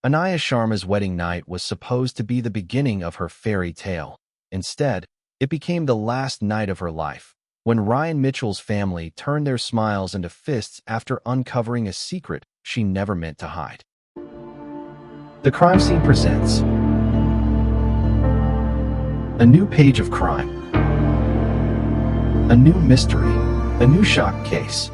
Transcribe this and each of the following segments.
Anaya Sharma's wedding night was supposed to be the beginning of her fairy tale. Instead, it became the last night of her life, when Ryan Mitchell's family turned their smiles into fists after uncovering a secret she never meant to hide. The Crime Scene presents a new page of crime, a new mystery, a new shock case.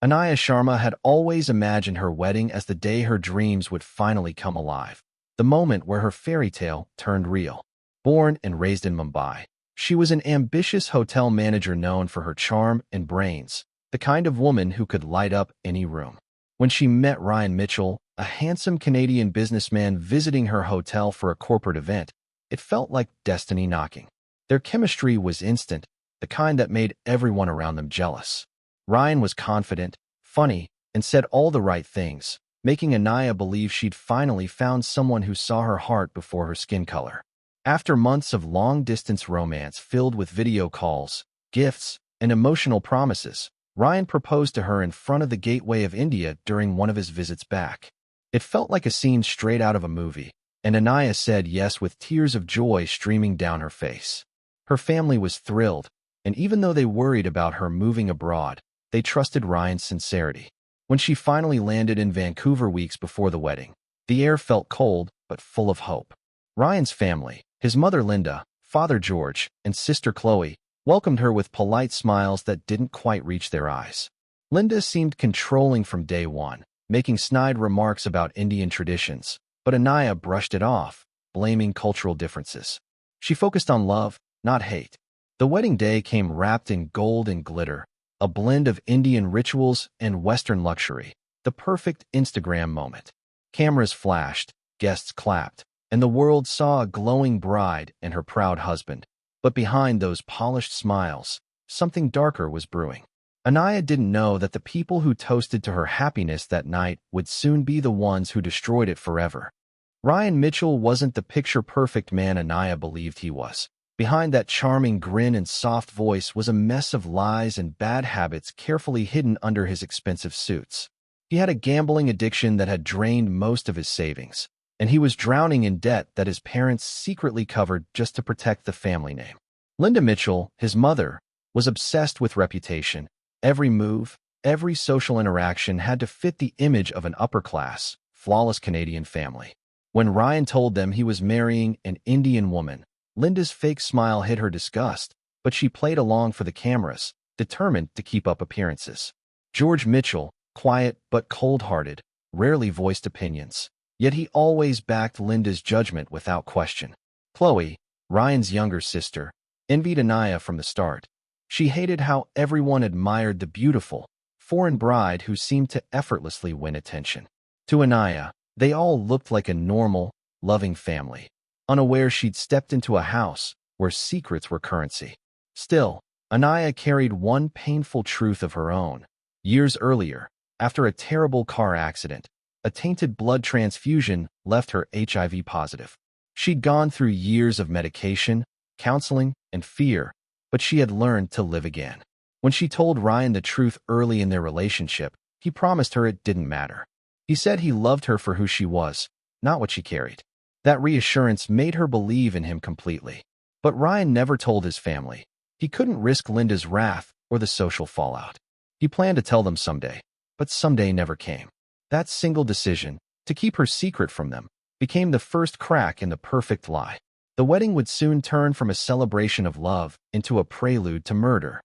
Anaya Sharma had always imagined her wedding as the day her dreams would finally come alive, the moment where her fairy tale turned real. Born and raised in Mumbai, she was an ambitious hotel manager known for her charm and brains, the kind of woman who could light up any room. When she met Ryan Mitchell, a handsome Canadian businessman visiting her hotel for a corporate event, it felt like destiny knocking. Their chemistry was instant, the kind that made everyone around them jealous. Ryan was confident, funny, and said all the right things, making Anaya believe she'd finally found someone who saw her heart before her skin color. After months of long-distance romance filled with video calls, gifts, and emotional promises, Ryan proposed to her in front of the Gateway of India during one of his visits back. It felt like a scene straight out of a movie, and Anaya said yes with tears of joy streaming down her face. Her family was thrilled, and even though they worried about her moving abroad, they trusted Ryan's sincerity. When she finally landed in Vancouver weeks before the wedding, the air felt cold but full of hope. Ryan's family, his mother Linda, father George, and sister Chloe, welcomed her with polite smiles that didn't quite reach their eyes. Linda seemed controlling from day one, making snide remarks about Indian traditions, but Anaya brushed it off, blaming cultural differences. She focused on love, not hate. The wedding day came wrapped in gold and glitter, a blend of Indian rituals and Western luxury, the perfect Instagram moment. Cameras flashed, guests clapped, and the world saw a glowing bride and her proud husband. But behind those polished smiles, something darker was brewing. Anaya didn't know that the people who toasted to her happiness that night would soon be the ones who destroyed it forever. Ryan Mitchell wasn't the picture-perfect man Anaya believed he was. Behind that charming grin and soft voice was a mess of lies and bad habits carefully hidden under his expensive suits. He had a gambling addiction that had drained most of his savings, and he was drowning in debt that his parents secretly covered just to protect the family name. Linda Mitchell, his mother, was obsessed with reputation. Every move, every social interaction had to fit the image of an upper-class, flawless Canadian family. When Ryan told them he was marrying an Indian woman, Linda's fake smile hid her disgust, but she played along for the cameras, determined to keep up appearances. George Mitchell, quiet but cold-hearted, rarely voiced opinions, yet he always backed Linda's judgment without question. Chloe, Ryan's younger sister, envied Anaya from the start. She hated how everyone admired the beautiful, foreign bride who seemed to effortlessly win attention. To Anaya, they all looked like a normal, loving family, unaware she'd stepped into a house where secrets were currency. Still, Anaya carried one painful truth of her own. Years earlier, after a terrible car accident, a tainted blood transfusion left her HIV positive. She'd gone through years of medication, counseling, and fear, but she had learned to live again. When she told Ryan the truth early in their relationship, he promised her it didn't matter. He said he loved her for who she was, not what she carried. That reassurance made her believe in him completely. But Ryan never told his family. He couldn't risk Linda's wrath or the social fallout. He planned to tell them someday, but someday never came. That single decision, to keep her secret from them, became the first crack in the perfect lie. The wedding would soon turn from a celebration of love into a prelude to murder.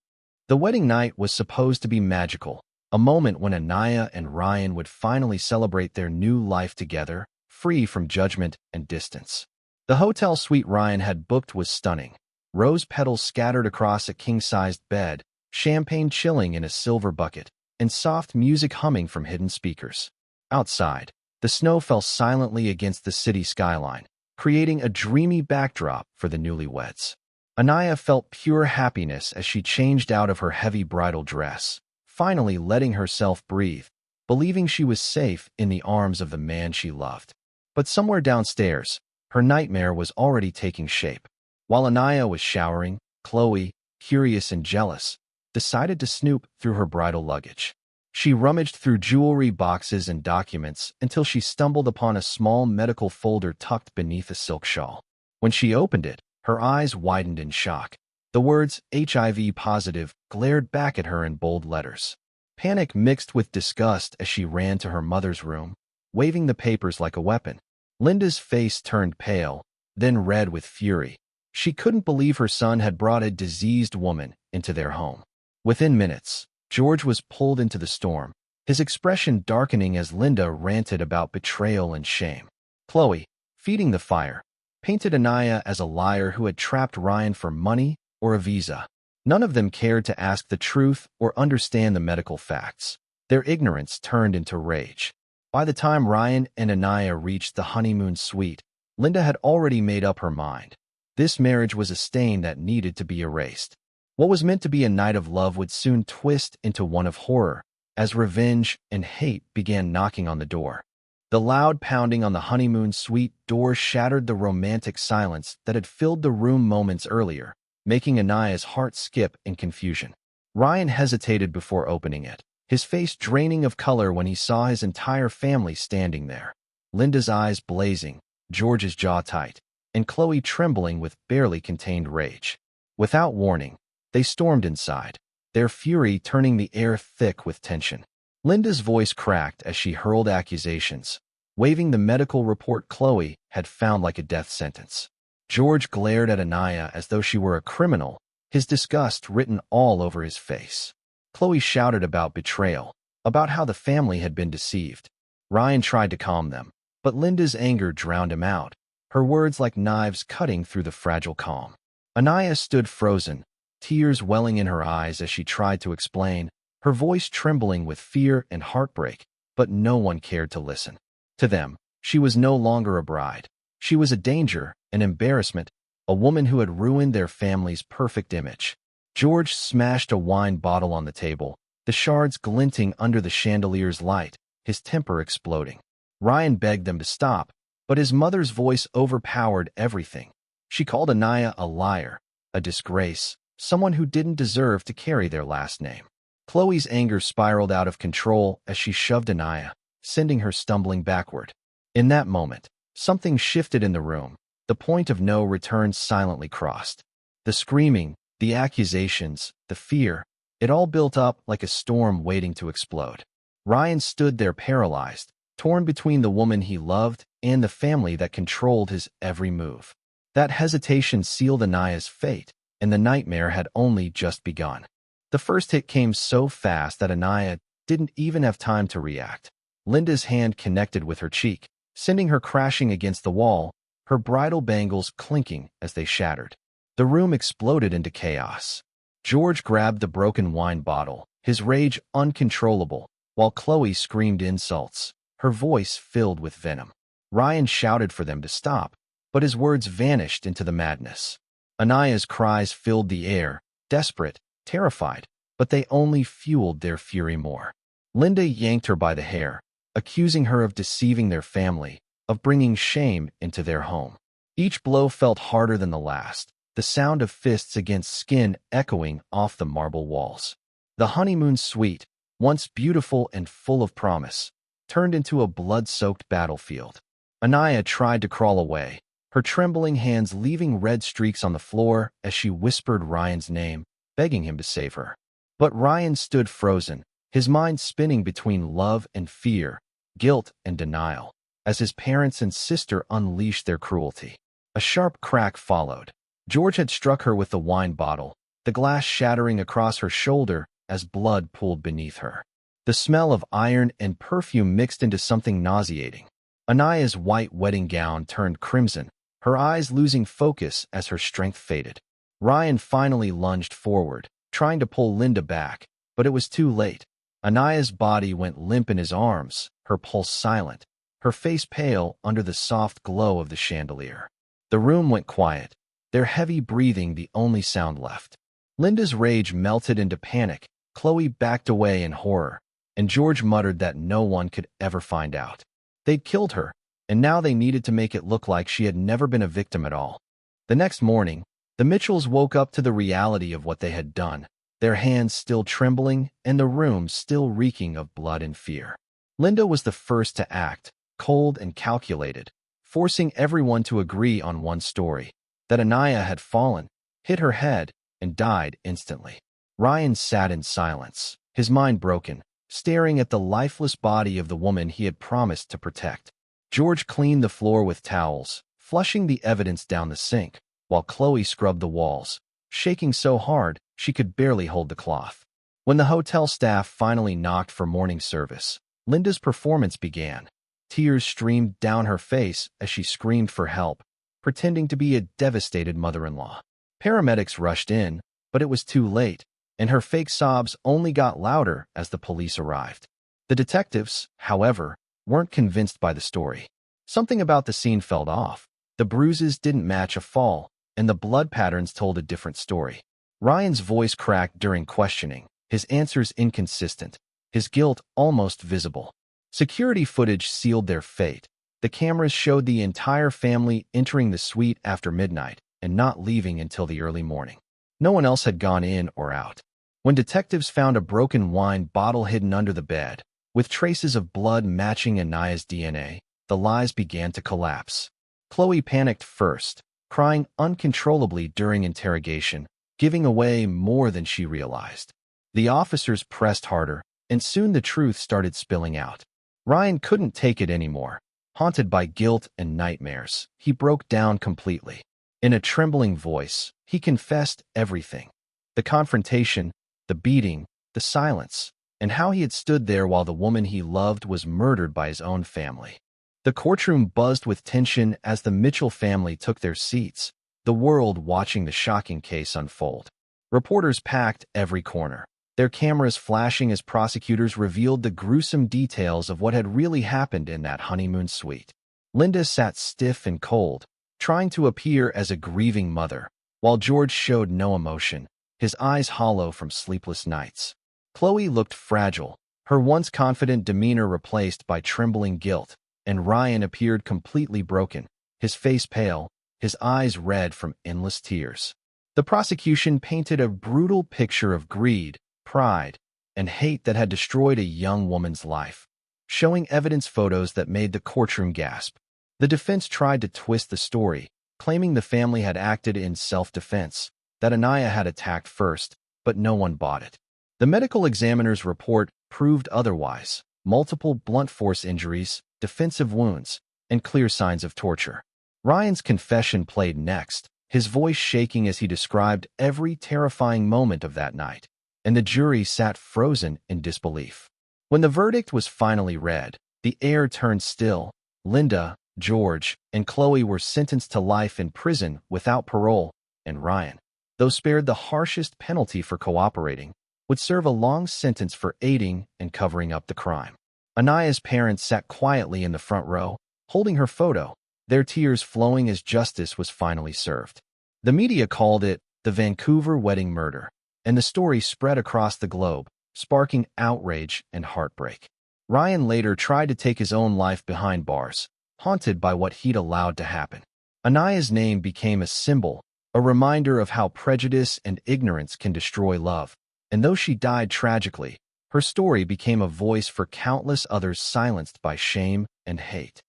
The wedding night was supposed to be magical, a moment when Anaya and Ryan would finally celebrate their new life together, free from judgment and distance. The hotel suite Ryan had booked was stunning. Rose petals scattered across a king-sized bed, champagne chilling in a silver bucket, and soft music humming from hidden speakers. Outside, the snow fell silently against the city skyline, creating a dreamy backdrop for the newlyweds. Anaya felt pure happiness as she changed out of her heavy bridal dress, finally letting herself breathe, believing she was safe in the arms of the man she loved. But somewhere downstairs, her nightmare was already taking shape. While Anaya was showering, Chloe, curious and jealous, decided to snoop through her bridal luggage. She rummaged through jewelry boxes and documents until she stumbled upon a small medical folder tucked beneath a silk shawl. When she opened it, her eyes widened in shock. The words HIV positive glared back at her in bold letters. Panic mixed with disgust as she ran to her mother's room, waving the papers like a weapon. Linda's face turned pale, then red with fury. She couldn't believe her son had brought a diseased woman into their home. Within minutes, George was pulled into the storm, his expression darkening as Linda ranted about betrayal and shame. Chloe, feeding the fire, painted Anaya as a liar who had trapped Ryan for money or a visa. None of them cared to ask the truth or understand the medical facts. Their ignorance turned into rage. By the time Ryan and Anaya reached the honeymoon suite, Linda had already made up her mind. This marriage was a stain that needed to be erased. What was meant to be a night of love would soon twist into one of horror, as revenge and hate began knocking on the door. The loud pounding on the honeymoon suite door shattered the romantic silence that had filled the room moments earlier, making Anaya's heart skip in confusion. Ryan hesitated before opening it, his face draining of color when he saw his entire family standing there. Linda's eyes blazing, George's jaw tight, and Chloe trembling with barely contained rage. Without warning, they stormed inside, their fury turning the air thick with tension. Linda's voice cracked as she hurled accusations, waving the medical report Chloe had found like a death sentence. George glared at Anaya as though she were a criminal, his disgust written all over his face. Chloe shouted about betrayal, about how the family had been deceived. Ryan tried to calm them, but Linda's anger drowned him out, her words like knives cutting through the fragile calm. Anaya stood frozen, tears welling in her eyes as she tried to explain, her voice trembling with fear and heartbreak, but no one cared to listen. To them, she was no longer a bride. She was a danger, an embarrassment, a woman who had ruined their family's perfect image. George smashed a wine bottle on the table, the shards glinting under the chandelier's light, his temper exploding. Ryan begged them to stop, but his mother's voice overpowered everything. She called Anaya a liar, a disgrace, someone who didn't deserve to carry their last name. Chloe's anger spiraled out of control as she shoved Anaya, sending her stumbling backward. In that moment, something shifted in the room. The point of no return silently crossed. The screaming, the accusations, the fear, it all built up like a storm waiting to explode. Ryan stood there paralyzed, torn between the woman he loved and the family that controlled his every move. That hesitation sealed Anaya's fate, and the nightmare had only just begun. The first hit came so fast that Anaya didn't even have time to react. Linda's hand connected with her cheek, sending her crashing against the wall, her bridal bangles clinking as they shattered. The room exploded into chaos. George grabbed the broken wine bottle, his rage uncontrollable, while Chloe screamed insults, her voice filled with venom. Ryan shouted for them to stop, but his words vanished into the madness. Anaya's cries filled the air, desperate, terrified, but they only fueled their fury more. Linda yanked her by the hair, accusing her of deceiving their family, of bringing shame into their home. Each blow felt harder than the last, the sound of fists against skin echoing off the marble walls. The honeymoon suite, once beautiful and full of promise, turned into a blood-soaked battlefield. Anaya tried to crawl away, her trembling hands leaving red streaks on the floor as she whispered Ryan's name, begging him to save her. But Ryan stood frozen, his mind spinning between love and fear, guilt and denial, as his parents and sister unleashed their cruelty. A sharp crack followed. George had struck her with the wine bottle, the glass shattering across her shoulder as blood pooled beneath her. The smell of iron and perfume mixed into something nauseating. Anaya's white wedding gown turned crimson, her eyes losing focus as her strength faded. Ryan finally lunged forward, trying to pull Linda back, but it was too late. Anaya's body went limp in his arms, her pulse silent, her face pale under the soft glow of the chandelier. The room went quiet, their heavy breathing the only sound left. Linda's rage melted into panic, Chloe backed away in horror, and George muttered that no one could ever find out. They'd killed her, and now they needed to make it look like she had never been a victim at all. The next morning, the Mitchells woke up to the reality of what they had done. their hands still trembling and the room still reeking of blood and fear. Linda was the first to act, cold and calculated, forcing everyone to agree on one story, that Anaya had fallen, hit her head, and died instantly. Ryan sat in silence, his mind broken, staring at the lifeless body of the woman he had promised to protect. George cleaned the floor with towels, flushing the evidence down the sink, while Chloe scrubbed the walls, shaking so hard she could barely hold the cloth. When the hotel staff finally knocked for morning service, Linda's performance began. Tears streamed down her face as she screamed for help, pretending to be a devastated mother-in-law. Paramedics rushed in, but it was too late, and her fake sobs only got louder as the police arrived. The detectives, however, weren't convinced by the story. Something about the scene felt off. The bruises didn't match a fall, and the blood patterns told a different story. Ryan's voice cracked during questioning, his answers inconsistent, his guilt almost visible. Security footage sealed their fate. The cameras showed the entire family entering the suite after midnight and not leaving until the early morning. No one else had gone in or out. When detectives found a broken wine bottle hidden under the bed, with traces of blood matching Anaya's DNA, the lies began to collapse. Chloe panicked first, crying uncontrollably during interrogation, giving away more than she realized. The officers pressed harder, and soon the truth started spilling out. Ryan couldn't take it anymore. Haunted by guilt and nightmares, he broke down completely. In a trembling voice, he confessed everything. The confrontation, the beating, the silence, and how he had stood there while the woman he loved was murdered by his own family. The courtroom buzzed with tension as the Mitchell family took their seats, the world watching the shocking case unfold. Reporters packed every corner, their cameras flashing as prosecutors revealed the gruesome details of what had really happened in that honeymoon suite. Linda sat stiff and cold, trying to appear as a grieving mother, while George showed no emotion, his eyes hollow from sleepless nights. Chloe looked fragile, her once confident demeanor replaced by trembling guilt, and Ryan appeared completely broken, his face pale, his eyes red from endless tears. The prosecution painted a brutal picture of greed, pride, and hate that had destroyed a young woman's life, showing evidence photos that made the courtroom gasp. The defense tried to twist the story, claiming the family had acted in self-defense, that Anaya had attacked first, but no one bought it. The medical examiner's report proved otherwise: multiple blunt force injuries, defensive wounds, and clear signs of torture. Ryan's confession played next, his voice shaking as he described every terrifying moment of that night, and the jury sat frozen in disbelief. When the verdict was finally read, the air turned still. Linda, George, and Chloe were sentenced to life in prison without parole, and Ryan, though spared the harshest penalty for cooperating, would serve a long sentence for aiding and covering up the crime. Anaya's parents sat quietly in the front row, holding her photo, their tears flowing as justice was finally served. The media called it the Vancouver Wedding Murder, and the story spread across the globe, sparking outrage and heartbreak. Ryan later tried to take his own life behind bars, haunted by what he'd allowed to happen. Anaya's name became a symbol, a reminder of how prejudice and ignorance can destroy love, and though she died tragically, her story became a voice for countless others silenced by shame and hate.